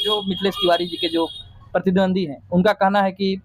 जो मिथिलेश तिवारी जी के जो प्रतिद्वंदी हैं, उनका कहना है कि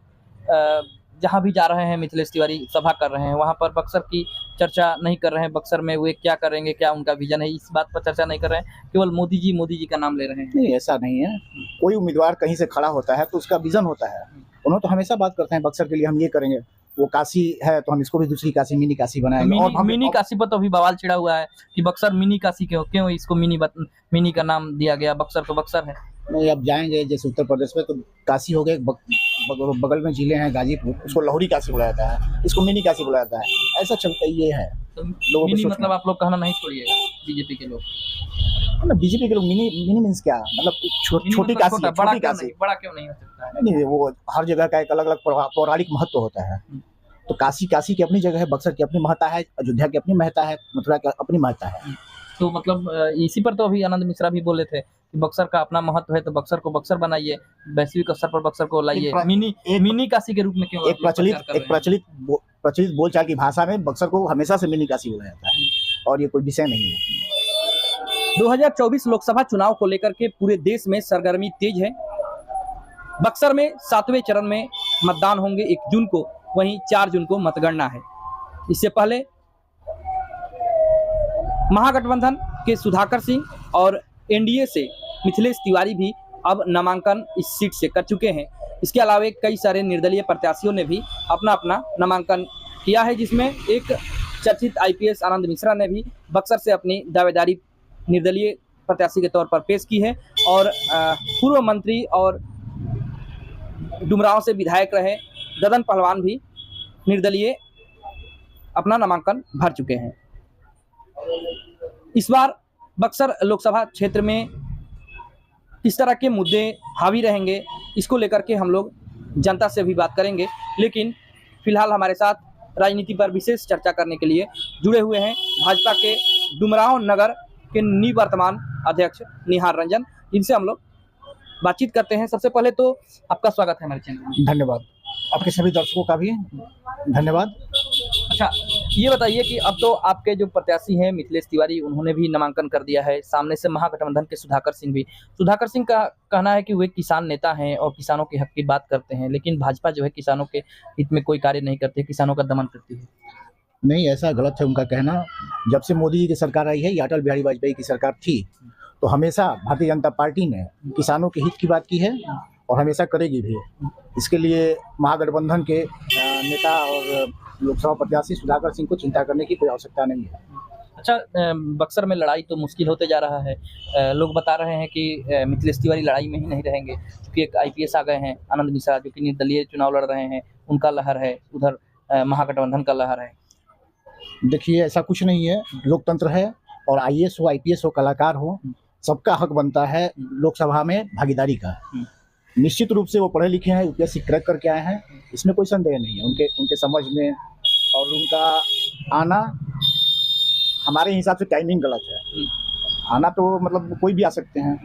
जहाँ भी जा रहे हैं मिथिलेश तिवारी सभा कर रहे हैं, वहाँ पर बक्सर की चर्चा नहीं कर रहे हैं। बक्सर में वे क्या करेंगे, क्या उनका विजन है, इस बात पर चर्चा नहीं कर रहे हैं। केवल मोदी जी का नाम ले रहे हैं। नहीं, ऐसा नहीं है। कोई उम्मीदवार कहीं से खड़ा होता है तो उसका विजन होता है। उन्होंने तो हमेशा बात करते हैं बक्सर के लिए हम ये करेंगे, वो काशी है तो हम इसको भी दूसरी काशी, मिनी काशी बनाएंगे। और मिनी काशी पर तो अभी बवाल छिड़ा हुआ है कि बक्सर मिनी काशी क्यों इसको मिनी का नाम दिया गया। बक्सर तो बक्सर है। नहीं, अब जाएंगे जैसे उत्तर प्रदेश में तो काशी हो गए, बगल में जिले हैं गाजीपुर, उसको लाहौरी काशी बुलाया जाता है, इसको मिनी काशी बुलाया जाता है। ऐसा चलता ये है तो मिनी मतलब आप लोग कहना नहीं छोड़िएगा बीजेपी के लोग। बीजेपी के लोग मिनी मीन्स क्या, मतलब छोटी काशी, छोटी काशी। बड़ा क्यों नहीं हो सकता है? नहीं, वो हर जगह का एक अलग अलग पौराणिक महत्व होता है। तो काशी की अपनी जगह है, बक्सर की अपनी महत्ता है, अयोध्या की अपनी महत्ता है, मथुरा की अपनी महत्ता है। तो मतलब इसी पर तो अभी आनंद मिश्रा भी बोले थे कि बक्सर का अपना महत्व है, तो बक्सर को बक्सर बनाइए, वैश्विक स्तर पर बक्सर को लाइए, मिनी काशी के रूप में क्यों? एक प्रचलित बोलचाल की भाषा में बक्सर को हमेशा से मिनी काशी बोला जाता है, और ये कोई विषय नहीं है। 2024 लोकसभा चुनाव को लेकर के पूरे देश में सरगर्मी तेज है। बक्सर में 7वें चरण में मतदान होंगे 1 जून को, वहीं 4 जून को मतगणना है। इससे पहले महागठबंधन के सुधाकर सिंह और एनडीए से मिथिलेश तिवारी भी अब नामांकन इस सीट से कर चुके हैं। इसके अलावा कई सारे निर्दलीय प्रत्याशियों ने भी अपना अपना नामांकन किया है, जिसमें एक चर्चित आईपीएस आनंद मिश्रा ने भी बक्सर से अपनी दावेदारी निर्दलीय प्रत्याशी के तौर पर पेश की है। और पूर्व मंत्री और डुमरांव से विधायक रहे ददन पहलवान भी निर्दलीय अपना नामांकन भर चुके हैं। इस बार बक्सर लोकसभा क्षेत्र में किस तरह के मुद्दे हावी रहेंगे, इसको लेकर के हम लोग जनता से भी बात करेंगे। लेकिन फिलहाल हमारे साथ राजनीति पर विशेष चर्चा करने के लिए जुड़े हुए हैं भाजपा के डुमरांव नगर के निवर्तमान अध्यक्ष निहार रंजन, जिनसे हम लोग बातचीत करते हैं। सबसे पहले तो आपका स्वागत है हमारे चैनल में। धन्यवाद, आपके सभी दर्शकों का भी धन्यवाद। अच्छा, ये बताइए कि अब तो आपके जो प्रत्याशी हैं मिथिलेश तिवारी, उन्होंने भी नामांकन कर दिया है, सामने से महागठबंधन के सुधाकर सिंह का कहना है कि वे किसान नेता हैं और किसानों के हक की बात करते हैं, लेकिन भाजपा जो है किसानों के हित में कोई कार्य नहीं करती है, किसानों का दमन करती है। नहीं, ऐसा गलत है उनका कहना। जब से मोदी जी की सरकार आई है या अटल बिहारी वाजपेयी की सरकार थी, तो हमेशा भारतीय जनता पार्टी ने किसानों के हित की बात की है और हमेशा करेगी भी। इसके लिए महागठबंधन के नेता और लोकसभा प्रत्याशी सुधाकर सिंह को चिंता करने की कोई आवश्यकता नहीं है। अच्छा, बक्सर में लड़ाई तो मुश्किल होते जा रहा है। लोग बता रहे हैं कि मिथिलेश तिवारी लड़ाई में ही नहीं रहेंगे, क्योंकि एक आईपीएस आ गए हैं आनंद मिश्रा, जो कि निर्दलीय चुनाव लड़ रहे हैं, उनका लहर है, उधर महागठबंधन का लहर है। देखिए, ऐसा कुछ नहीं है, लोकतंत्र है, और आईएएस हो, आईपीएस हो, कलाकार हो, सबका हक बनता है लोकसभा में भागीदारी का। निश्चित रूप से वो पढ़े लिखे हैं, यूपीएससी क्रैक करके आए हैं, इसमें कोई संदेह नहीं है उनके समझ में। और उनका आना हमारे हिसाब से टाइमिंग गलत है। आना तो मतलब कोई भी आ सकते हैं,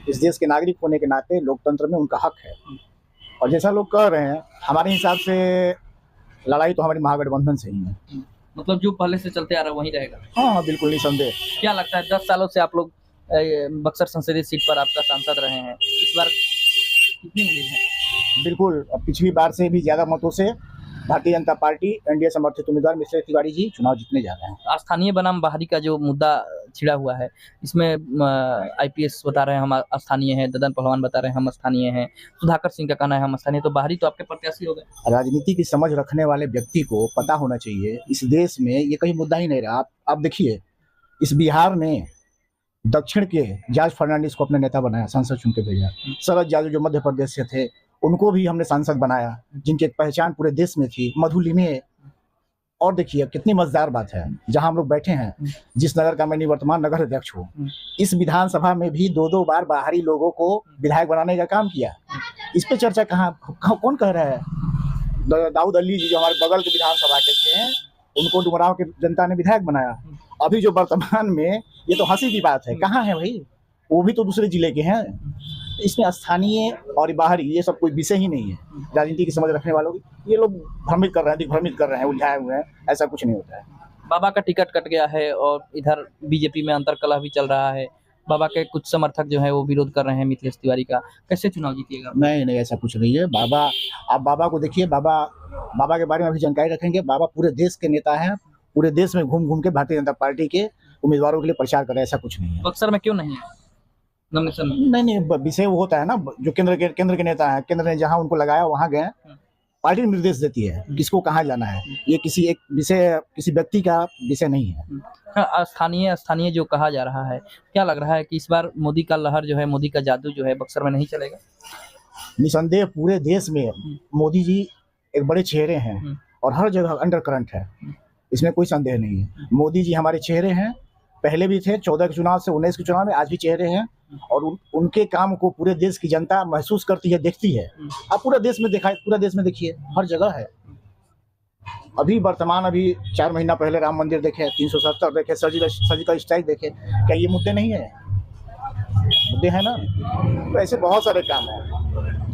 इस देश के नागरिक होने के नाते लोकतंत्र में उनका हक है। और जैसा लोग कह रहे हैं, हमारे हिसाब से लड़ाई तो हमारी महागठबंधन से ही है। मतलब जो पहले से चलते आ रहा है वही रहेगा। हाँ, बिल्कुल निसंदेह। क्या लगता है, 10 सालों से आप लोग बक्सर संसदीय सीट पर आपका सांसद रहे हैं, इस बार कितनी उम्मीद है? बिल्कुल, पिछली बार से भी ज्यादा मतों से भारतीय जनता पार्टी एनडीए समर्थित उम्मीदवार मिथिलेश तिवारी जी चुनाव जीतने जा रहे हैं। स्थानीय बनाम बाहरी का जो मुद्दा छिड़ा हुआ है, इसमें आईपीएस बता रहे हैं हम स्थानीय हैं, ददन पहलवान बता रहे हैं हम स्थानीय हैं, सुधाकर सिंह का कहना है हम स्थानीय, तो बाहरी तो आपके प्रत्याशी हो गए। राजनीति की समझ रखने वाले व्यक्ति को पता होना चाहिए, इस देश में ये कहीं मुद्दा ही नहीं रहा। आप देखिए, इस बिहार ने दक्षिण के जॉर्ज फर्नांडिस को अपने नेता बनाया, सांसद चुन के भेजा। शरद यादव जो मध्य प्रदेश से थे, उनको भी हमने सांसद बनाया, जिनकी एक पहचान पूरे देश में थी, मधु लिमे। और देखिए कितनी मजेदार बात है, जहां हम लोग बैठे हैं, जिस नगर का मैं निवर्तमान नगर अध्यक्ष हूँ, इस विधानसभा में भी 2-2 बार बाहरी लोगों को विधायक बनाने का काम किया। इस पे चर्चा कौन कह रहा है? दाऊद अली जी जो हमारे बगल के विधानसभा के थे, उनको डुमरांव की जनता ने विधायक बनाया। अभी जो वर्तमान में, ये तो हंसी की बात है, कहाँ है भाई? वो भी तो दूसरे जिले के हैं। इसमें स्थानीय और बाहरी ये सब कोई विषय ही नहीं है। राजनीति की समझ रखने वालों की ये लोग भ्रमित कर रहे हैं, उलझाए हुए हैं। ऐसा कुछ नहीं होता है। बाबा का टिकट कट गया है और इधर बीजेपी में अंतरकलह भी चल रहा है। बाबा के कुछ समर्थक जो है वो विरोध कर रहे हैं मिथिलेश तिवारी का, कैसे चुनाव जीतिएगा? नहीं नहीं, ऐसा कुछ नहीं है। बाबा, आप बाबा को देखिए, बाबा बाबा के बारे में अभी जानकारी रखेंगे। बाबा पूरे देश के नेता हैं, पूरे देश में घूम घूम के भारतीय जनता पार्टी के उम्मीदवारों के लिए प्रचार कर रहे हैं। ऐसा कुछ नहीं है। बक्सर में क्यों नहीं है नॉमिनेशन में? नहीं नहीं, विषय वो होता है ना, जो केंद्र के नेता हैं, केंद्र ने जहां उनको लगाया वहां गए। पार्टी निर्देश देती है किसको कहाँ जाना है। ये किसी एक विषय, किसी व्यक्ति का विषय नहीं है। हाँ, स्थानीय जो कहा जा रहा है, क्या लग रहा है कि इस बार मोदी का लहर जो है, मोदी का जादू जो है बक्सर में नहीं चलेगा? निसंदेह पूरे देश में मोदी जी एक बड़े चेहरे हैं और हर जगह अंडर करंट है, इसमें कोई संदेह नहीं है। मोदी जी हमारे चेहरे हैं, पहले भी थे, 14 के चुनाव से 19 के चुनाव में, आज भी चेहरे हैं। और उनके काम को पूरे देश की जनता महसूस करती है, देखती है। आप पूरे देश में दिखाए, पूरे देश में देखिए, हर जगह है। अभी वर्तमान, अभी 4 महीना पहले राम मंदिर देखे, 370 देखे, सर्जिकल स्ट्राइक देखे, क्या ये मुद्दे नहीं है? मुद्दे हैं ना। तो ऐसे बहुत सारे काम हैं।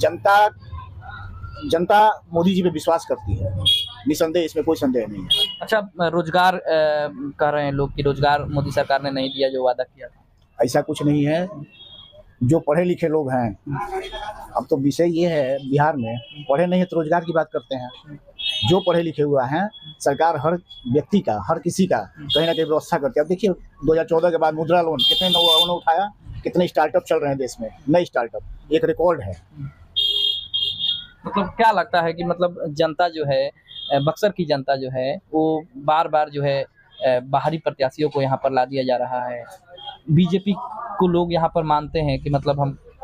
जनता मोदी जी पे विश्वास करती है, निसंदेह, इसमें कोई संदेह नहीं है। अच्छा, रोजगार कह रहे हैं लोग कि रोजगार मोदी सरकार ने नहीं दिया जो वादा किया था। ऐसा कुछ नहीं है। जो पढ़े लिखे लोग हैं, अब तो विषय ये है, बिहार में पढ़े नहीं है तो रोजगार की बात करते हैं। जो पढ़े लिखे हुआ हैं, सरकार हर व्यक्ति का, हर किसी का कहीं ना कहीं व्यवस्था करती है। अब देखिए 2014 के बाद मुद्रा लोन कितने लोगों ने उठाया, कितने स्टार्टअप चल रहे हैं देश में, नए स्टार्टअप, एक रिकॉर्ड है। मतलब क्या लगता है कि मतलब जनता जो है, बक्सर की जनता जो है, वो बार बार जो है बाहरी प्रत्याशियों को यहाँ पर ला दिया जा रहा है। बीजेपी को लोग यहाँ पर मानते हैं कि मतलब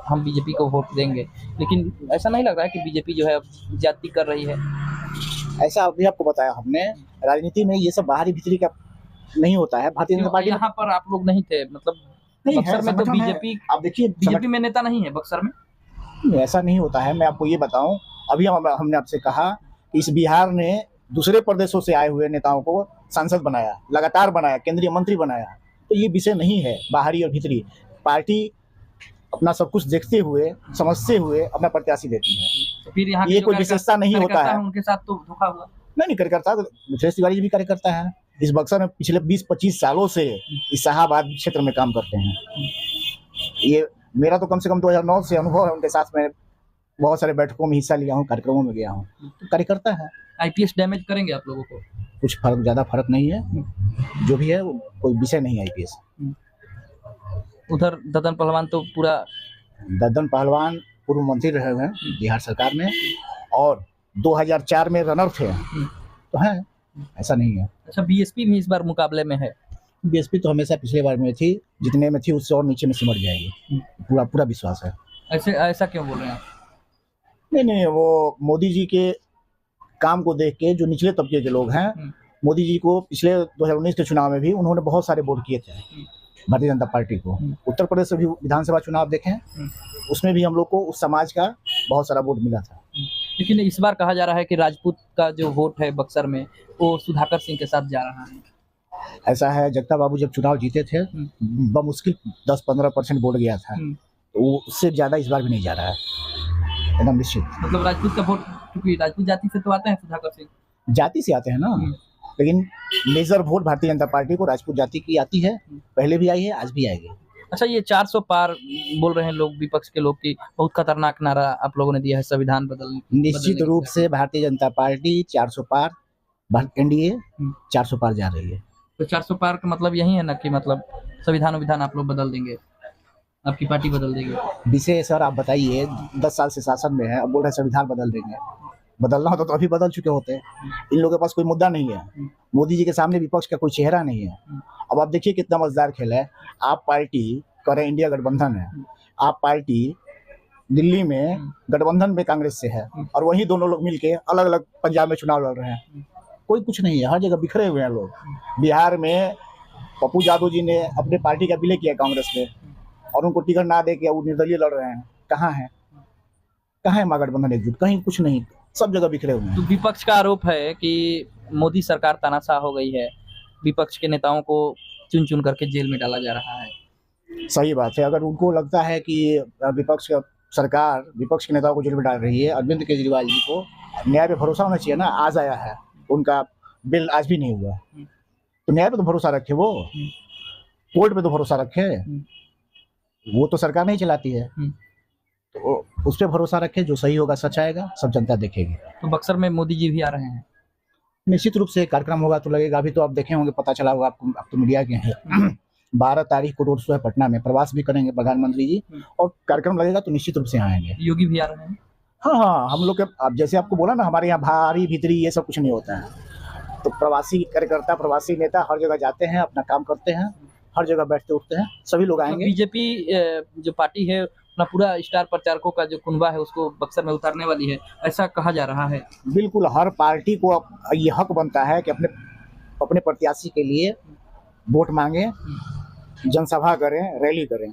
हम बीजेपी को वोट देंगे, लेकिन ऐसा नहीं लग रहा है कि बीजेपी जो है ज्यादती कर रही है? ऐसा अभी आपको बताया हमने, राजनीति में ये सब बाहरी भीतरी का नहीं होता है। भारतीय जनता पार्टी यहाँ पर आप लोग नहीं थे, मतलब नहीं बक्सर है, में तो संगठन है। बीजेपी, आप देखिए, बीजेपी में नेता नहीं है बक्सर में। ऐसा नहीं होता है। मैं आपको ये बताऊं, अभी हमने आपसे कहा कि इस बिहार ने दूसरे प्रदेशों से आए हुए नेताओं को सांसद बनाया, लगातार बनाया, केंद्रीय मंत्री बनाया। तो ये विषय नहीं है बाहरी और भीतरी। पार्टी अपना सब कुछ देखते हुए, समझते हुए अपना प्रत्याशी देती है। तो फिर यहाँ ये कोई विशेषता नहीं होता है। उनके साथ तो धोखा हुआ। नहीं, कार्यकर्ता, मिथिलेश तिवारी जी भी कार्यकर्ता है। इस बक्सर में पिछले 20-25 सालों से इस शाहाबाद क्षेत्र में काम करते हैं। ये मेरा तो कम से कम 2009 से अनुभव है उनके साथ। मैं बहुत सारे बैठकों में हिस्सा लिया हूँ, कार्यक्रमों में गया हूँ। तो कार्यकर्ता है। आईपीएस डैमेज करेंगे आप लोगों को? कुछ ज़्यादा फर्क नहीं है। जो भी है वो कोई विषय नहीं है आईपीएस। उधर ददन पहलवान तो पूरा, ददन पहलवान पूर्व मंत्री रहे हुए हैं बिहार सरकार में, और 2004 में रनर थे। तो हैं, ऐसा नहीं है। अच्छा, बीएसपी भी इस बार मुकाबले में है? बीएसपी तो हमेशा पिछले बार में थी, जितने में थी उससे और नीचे में सिमट जाएगी, पूरा विश्वास है। ऐसा क्यों बोल रहे हैं आप? नहीं, वो मोदी जी के काम को देख के जो निचले तबके के लोग हैं, मोदी जी को पिछले 2019 के चुनाव में भी उन्होंने बहुत सारे वोट किए थे भारतीय जनता पार्टी को। उत्तर प्रदेश से भी विधानसभा चुनाव देखें, उसमें भी हम लोग को उस समाज का बहुत सारा वोट मिला था। लेकिन इस बार कहा जा रहा है कि राजपूत का जो वोट है बक्सर में, वो सुधाकर सिंह के साथ जा रहा है। ऐसा है, जगता बाबू जब चुनाव जीते थे, बमुश्किल 10-15% वोट गया था, तो उससे ज्यादा इस बार भी नहीं जा रहा है, एकदम निश्चित। मतलब राजपूत का वोट, क्योंकि राजपूत जाति से तो आते हैं सुधाकर सिंह, जाति से आते हैं ना, लेकिन major vote Bharatiya Janata party को राजपूत जाति की आती है। पहले भी आई है, आज भी आएगी। अच्छा, ये 400 पार बोल रहे हैं लोग, विपक्ष के लोग, की बहुत खतरनाक नारा आप लोगों ने दिया है, संविधान निश्चित रूप से भारतीय जनता पार्टी 400 पार, एनडीए 400 पार जा रही है। तो 400 पार का मतलब यही है ना कि मतलब संविधान आप लोग बदल देंगे, आपकी पार्टी बदल देगी? विषय सर आप बताइए, 10 साल से शासन में है, अब बोल रहे संविधान बदल देंगे। बदलना होता तो अभी बदल चुके होते। इन लोगों के पास कोई मुद्दा नहीं है। मोदी जी के सामने विपक्ष का कोई चेहरा नहीं है। अब आप देखिए कितना मजेदार खेल है। आप पार्टी करें, इंडिया गठबंधन है, आप पार्टी दिल्ली में गठबंधन में कांग्रेस से है, और वही दोनों लोग मिलके अलग अलग पंजाब में चुनाव लड़ रहे हैं। कोई कुछ नहीं है, हर जगह बिखरे हुए हैं लोग। बिहार में पप्पू यादव जी ने अपने पार्टी का विलय किया कांग्रेस में, और उनको टिकट ना दे के वो निर्दलीय लड़ रहे हैं। कहाँ है महागठबंधन एकजुट? कहीं कुछ नहीं, सब जगह बिखरे हुए हैं। तो विपक्ष का आरोप है कि मोदी सरकार तानाशाह हो गई है, विपक्ष के नेताओं को चुन चुन करके जेल में डाला जा रहा है। सही बात है। अगर उनको लगता है कि विपक्ष का सरकार विपक्ष के नेताओं को जेल में डाल रही है, अरविंद केजरीवाल जी को न्याय पे भरोसा होना चाहिए ना। आज आया है उनका बिल, आज भी नहीं हुआ, तो न्याय पे तो भरोसा रखे, वो कोर्ट पे तो भरोसा रखे। वो तो सरकार नहीं चलाती है, तो उस पर भरोसा रखे, जो सही होगा सच आएगा, सब जनता देखेगी। तो बक्सर में मोदी जी भी आ रहे हैं। निश्चित रूप से कार्यक्रम होगा तो लगेगा। अभी तो आप देखे होंगे, पता चला होगा आपको, आप तो मीडिया के हैं। 12 तारीख को रोड शो है पटना में, प्रवास भी करेंगे प्रधानमंत्री जी, और कार्यक्रम लगेगा तो निश्चित रूप से आएंगे। योगी भी आ रहे हैं। हाँ हाँ, हम लोग के, अब जैसे आपको बोला ना, हमारे यहाँ भारी भीतरी ये सब कुछ नहीं होता है। तो प्रवासी कार्यकर्ता, प्रवासी नेता हर जगह जाते हैं, अपना काम करते हैं, हर जगह बैठते उठते हैं, सभी लोग आएंगे। बीजेपी जो पार्टी है अपना पूरा स्टार प्रचारकों का जो कुनबा है उसको बक्सर में उतारने वाली है, ऐसा कहा जा रहा है। बिल्कुल, हर पार्टी को ये हक बनता है कि अपने अपने प्रत्याशी के लिए वोट मांगे, जनसभा करें, रैली करें।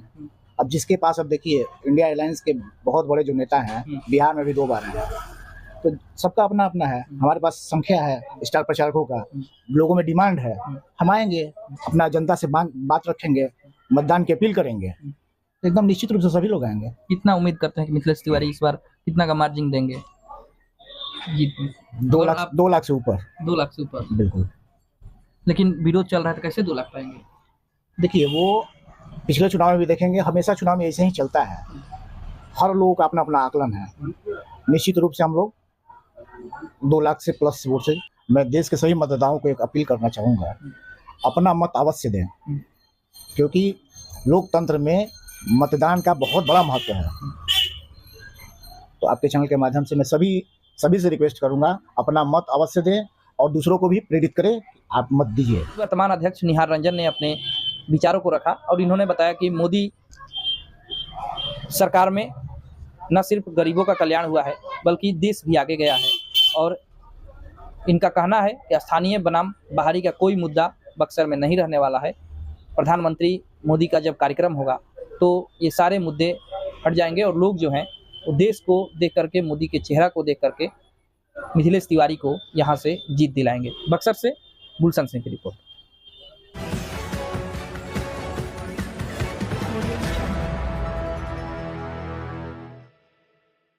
अब जिसके पास, अब देखिए इंडिया अलायंस के बहुत बड़े जो नेता हैं, बिहार में भी 2 बार हैं, तो सबका अपना अपना है। हमारे पास संख्या है स्टार प्रचारकों का, लोगों में डिमांड है, हम आएंगे, अपना जनता से बात रखेंगे, मतदान की अपील करेंगे, एकदम निश्चित रूप से सभी लोग आएंगे। कितना उम्मीद करते हैं कि मिथिलेश तिवारी इस बार कितना का मार्जिन देंगे जीत में? 2 लाख से ऊपर। 2 लाख से ऊपर, बिल्कुल। लेकिन विरोध चल रहा है तो कैसे 2 लाख पाएंगे? देखिए, वो पिछले चुनाव में भी देखेंगे, हमेशा चुनाव में ऐसे ही चलता है, हर लोगों का अपना अपना आकलन है। निश्चित रूप से हम लोग 2 लाख से प्लस वोट से, मैं देश के सभी मतदाताओं को एक अपील करना चाहूँगा, अपना मत अवश्य दें, क्योंकि लोकतंत्र में मतदान का बहुत बड़ा महत्व है। तो आपके चैनल के माध्यम से मैं सभी से रिक्वेस्ट करूँगा, अपना मत अवश्य दें और दूसरों को भी प्रेरित करें, आप मत दीजिए। वर्तमान अध्यक्ष निहार रंजन ने अपने विचारों को रखा और इन्होंने बताया कि मोदी सरकार में न सिर्फ गरीबों का कल्याण हुआ है बल्कि देश भी आगे गया है, और इनका कहना है कि स्थानीय बनाम बाहरी का कोई मुद्दा बक्सर में नहीं रहने वाला है। प्रधानमंत्री मोदी का जब कार्यक्रम होगा तो ये सारे मुद्दे हट जाएंगे और लोग जो हैं वो देश को देख करके, मोदी के चेहरा को देख करके मिथिलेश तिवारी को यहाँ से जीत दिलाएंगे। बक्सर से गुलशन सिंह की रिपोर्ट।